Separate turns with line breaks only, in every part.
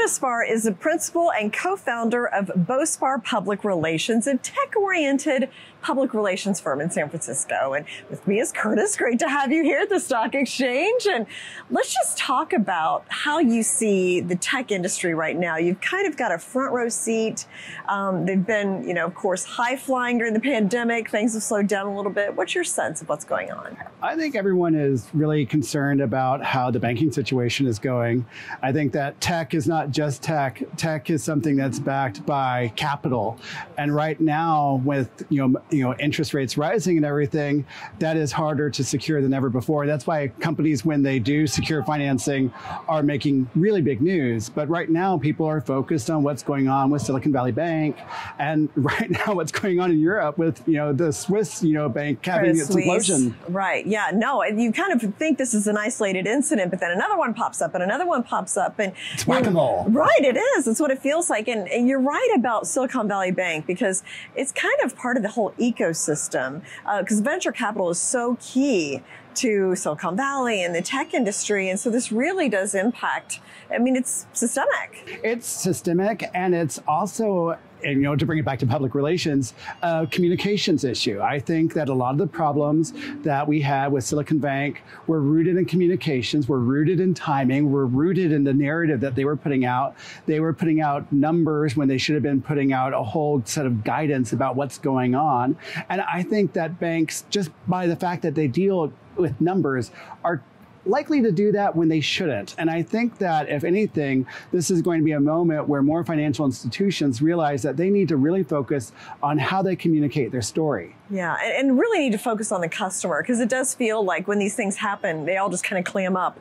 Bospar is the principal and co-founder of Bospar Public Relations, a tech-oriented public relations firm in San Francisco. And with me is Curtis. Great to have you here at the Stock Exchange. And let's just talk about how you see the tech industry right now. You've kind of got a front row seat. They've been, of course, high flying during the pandemic. Things have slowed down a little bit. What's your sense of what's going on?
I think everyone is really concerned about how the banking situation is going. I think that tech is not just tech. Tech is something that's backed by capital. And right now, with interest rates rising and everything, that is harder to secure than ever before. That's why companies, when they do secure financing, are making really big news. But right now, people are focused on what's going on with Silicon Valley Bank, and right now, what's going on in Europe with the Swiss bank having its implosion.
Right. Yeah. No. You kind of think this is an isolated incident, but then another one pops up, and another one pops up, and
it's whack-a-mole.
Right. It is. It's what it feels like, and you're right about Silicon Valley Bank, because it's kind of part of the whole ecosystem, because venture capital is so key to Silicon Valley and the tech industry. And so this really does impact, it's systemic.
It's systemic, and it's also, to bring it back to public relations, a communications issue. I think that a lot of the problems that we had with Silicon Bank were rooted in communications, were rooted in timing, were rooted in the narrative that they were putting out. They were putting out numbers when they should have been putting out a whole set of guidance about what's going on. And I think that banks, just by the fact that they deal with numbers, are likely to do that when they shouldn't. And I think that, if anything, this is going to be a moment where more financial institutions realize that they need to really focus on how they communicate their story.
Yeah, and really need to focus on the customer, because it does feel like when these things happen, they all just kind of clam up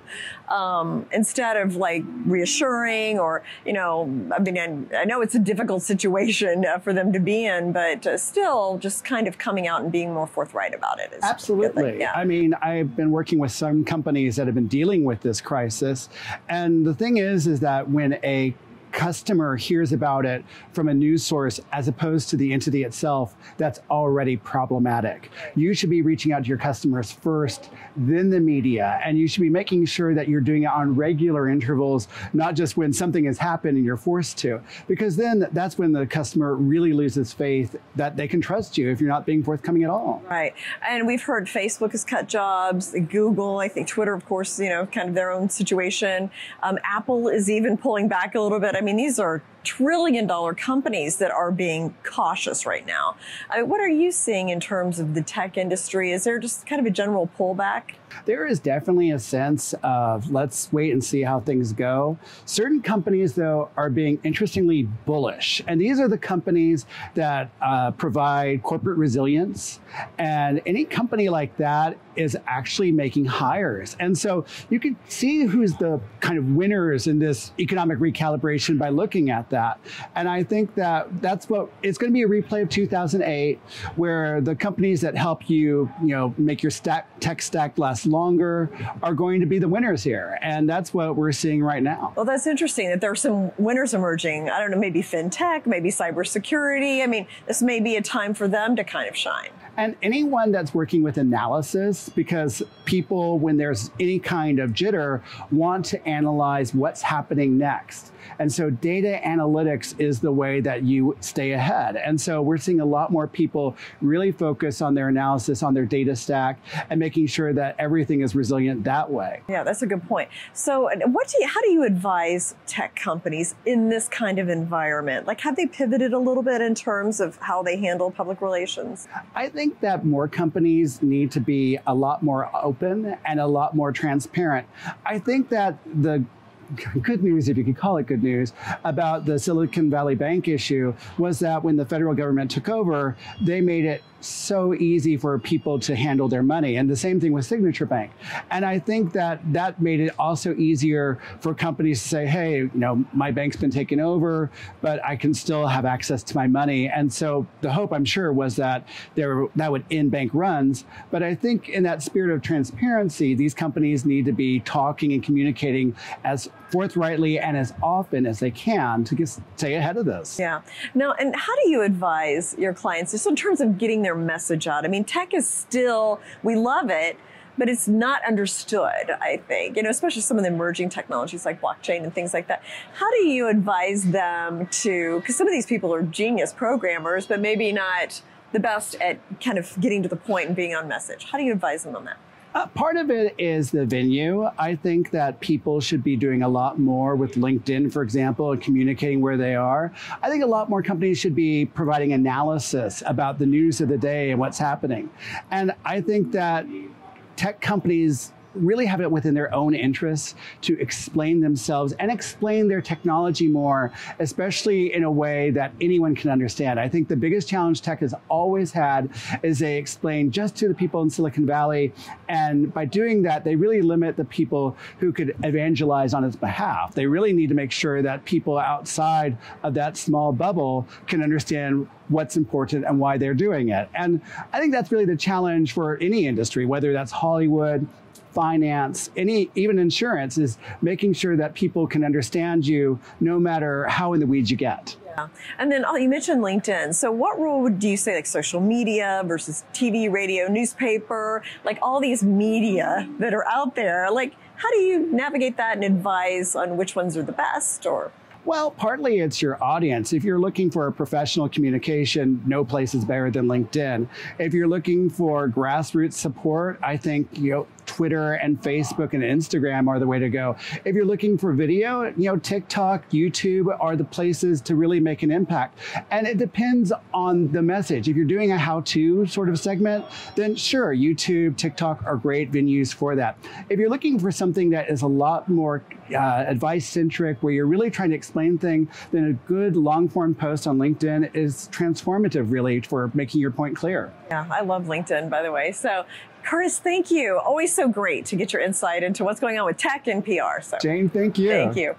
instead of like reassuring or, I know it's a difficult situation for them to be in, but still just kind of coming out and being more forthright about it.
Absolutely.
Yeah.
I've been working with some companies that have been dealing with this crisis. And the thing is that when a customer hears about it from a news source as opposed to the entity itself, that's already problematic. You should be reaching out to your customers first, then the media, and you should be making sure that you're doing it on regular intervals, not just when something has happened and you're forced to, because then that's when the customer really loses faith that they can trust you if you're not being forthcoming at all.
Right. And we've heard Facebook has cut jobs, Google, I think Twitter, of course, kind of their own situation. Apple is even pulling back a little bit. These are trillion-dollar companies that are being cautious right now. What are you seeing in terms of the tech industry? Is there just kind of a general pullback?
There is definitely a sense of let's wait and see how things go. Certain companies, though, are being interestingly bullish. And these are the companies that provide corporate resilience. And any company like that is actually making hires. And so you can see who's the kind of winners in this economic recalibration by looking at that. And I think that it's going to be a replay of 2008, where the companies that help you, make your tech stack last longer are going to be the winners here. And that's what we're seeing right now.
Well, that's interesting that there are some winners emerging. I don't know, maybe fintech, maybe cybersecurity. This may be a time for them to kind of shine.
And anyone that's working with analysis, because people, when there's any kind of jitter, want to analyze what's happening next. And so data analytics is the way that you stay ahead. And so we're seeing a lot more people really focus on their analysis, on their data stack, and making sure that everything is resilient that way.
Yeah, that's a good point. So how do you advise tech companies in this kind of environment? Like, have they pivoted a little bit in terms of how they handle public relations?
I think that more companies need to be a lot more open and a lot more transparent. I think that the good news, if you could call it good news, about the Silicon Valley Bank issue was that when the federal government took over, they made it so easy for people to handle their money. And the same thing with Signature Bank. And I think that made it also easier for companies to say, hey, my bank's been taken over, but I can still have access to my money. And so the hope, I'm sure, was that that would end bank runs. But I think in that spirit of transparency, these companies need to be talking and communicating as forthrightly and as often as they can to stay ahead of this.
Yeah. Now, and how do you advise your clients just in terms of getting their message out? I mean, tech is still, we love it, but it's not understood, I think, especially some of the emerging technologies like blockchain and things like that. How do you advise them to, because some of these people are genius programmers, but maybe not the best at kind of getting to the point and being on message. How do you advise them on that?
Part of it is the venue. I think that people should be doing a lot more with LinkedIn, for example, and communicating where they are. I think a lot more companies should be providing analysis about the news of the day and what's happening. And I think that tech companies really have it within their own interests to explain themselves and explain their technology more, especially in a way that anyone can understand. I think the biggest challenge tech has always had is they explain just to the people in Silicon Valley, and by doing that, they really limit the people who could evangelize on its behalf. They really need to make sure that people outside of that small bubble can understand what's important and why they're doing it. And I think that's really the challenge for any industry, whether that's Hollywood, finance, even insurance, is making sure that people can understand you no matter how in the weeds you get.
Yeah. And then you mentioned LinkedIn. So what role do you say, like social media versus TV, radio, newspaper, like all these media that are out there? Like, how do you navigate that and advise on which ones are the best? Or
well, partly it's your audience. If you're looking for a professional communication, no place is better than LinkedIn. If you're looking for grassroots support, I think Twitter and Facebook and Instagram are the way to go. If you're looking for video, TikTok, YouTube are the places to really make an impact. And it depends on the message. If you're doing a how-to sort of segment, then sure, YouTube, TikTok are great venues for that. If you're looking for something that is a lot more advice-centric, where you're really trying to explain things, then a good long-form post on LinkedIn is transformative, really, for making your point clear.
Yeah, I love LinkedIn, by the way. So, Curtis, thank you. Always so great to get your insight into what's going on with tech and PR. So,
Jane, thank you.
Thank you.